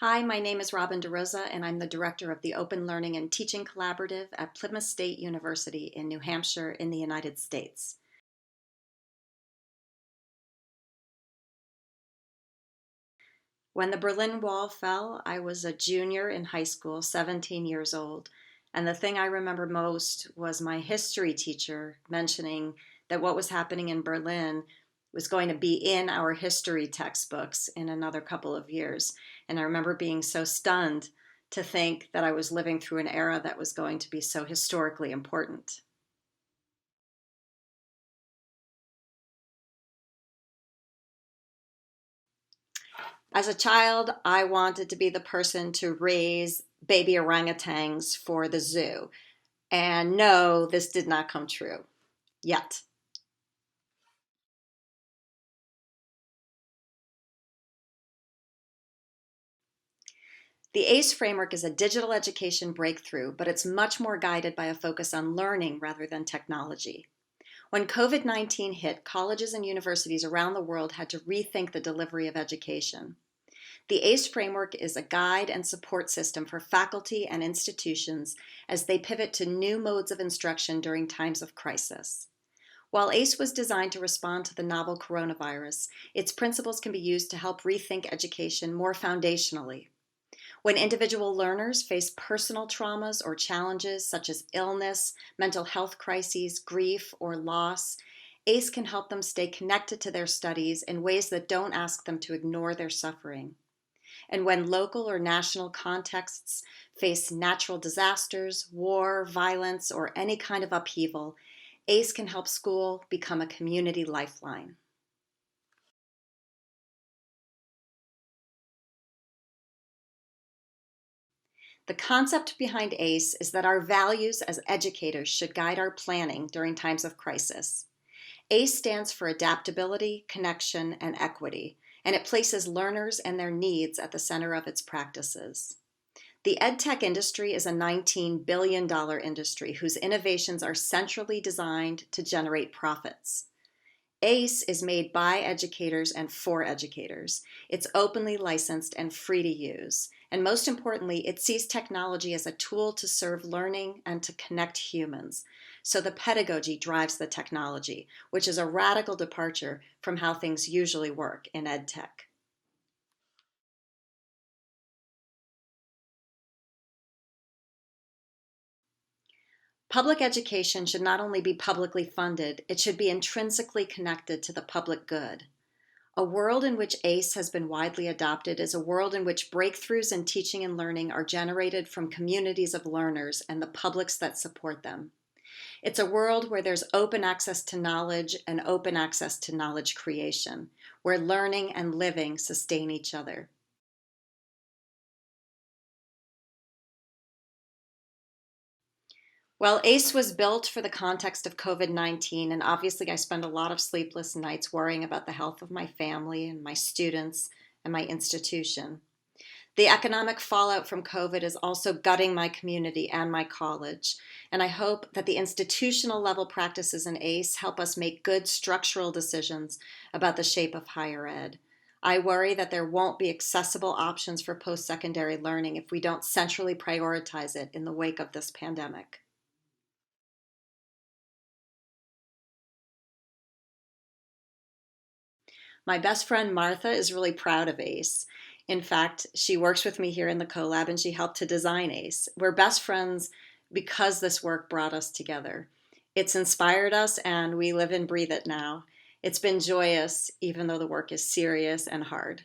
Hi, my name is Robin DeRosa, and I'm the director of the Open Learning and Teaching Collaborative at Plymouth State University in New Hampshire in the United States. When the Berlin Wall fell, I was a junior in high school, 17 years old, and the thing I remember most was my history teacher mentioning that what was happening in Berlin was going to be in our history textbooks in another couple of years. And I remember being so stunned to think that I was living through an era that was going to be so historically important. As a child, I wanted to be the person to raise baby orangutans for the zoo. And no, this did not come true yet. The ACE framework is a digital education breakthrough, but it's much more guided by a focus on learning rather than technology. When COVID-19 hit, colleges and universities around the world had to rethink the delivery of education. The ACE framework is a guide and support system for faculty and institutions as they pivot to new modes of instruction during times of crisis. While ACE was designed to respond to the novel coronavirus, its principles can be used to help rethink education more foundationally. When individual learners face personal traumas or challenges such as illness, mental health crises, grief, or loss, ACE can help them stay connected to their studies in ways that don't ask them to ignore their suffering. And when local or national contexts face natural disasters, war, violence, or any kind of upheaval, ACE can help school become a community lifeline. The concept behind ACE is that our values as educators should guide our planning during times of crisis. ACE stands for adaptability, connection, and equity, and it places learners and their needs at the center of its practices. The edtech industry is a $19 billion industry whose innovations are centrally designed to generate profits. ACE is made by educators and for educators. It's openly licensed and free to use. And most importantly, it sees technology as a tool to serve learning and to connect humans. So the pedagogy drives the technology, which is a radical departure from how things usually work in edtech. Public education should not only be publicly funded, it should be intrinsically connected to the public good. A world in which ACE has been widely adopted is a world in which breakthroughs in teaching and learning are generated from communities of learners and the publics that support them. It's a world where there's open access to knowledge and open access to knowledge creation, where learning and living sustain each other. Well, ACE was built for the context of COVID-19, and obviously I spend a lot of sleepless nights worrying about the health of my family and my students and my institution. The economic fallout from COVID is also gutting my community and my college, and I hope that the institutional level practices in ACE help us make good structural decisions about the shape of higher ed. I worry that there won't be accessible options for post-secondary learning if we don't centrally prioritize it in the wake of this pandemic. My best friend Martha is really proud of ACE. In fact, she works with me here in the collab and she helped to design ACE. We're best friends because this work brought us together. It's inspired us and we live and breathe it now. It's been joyous, even though the work is serious and hard.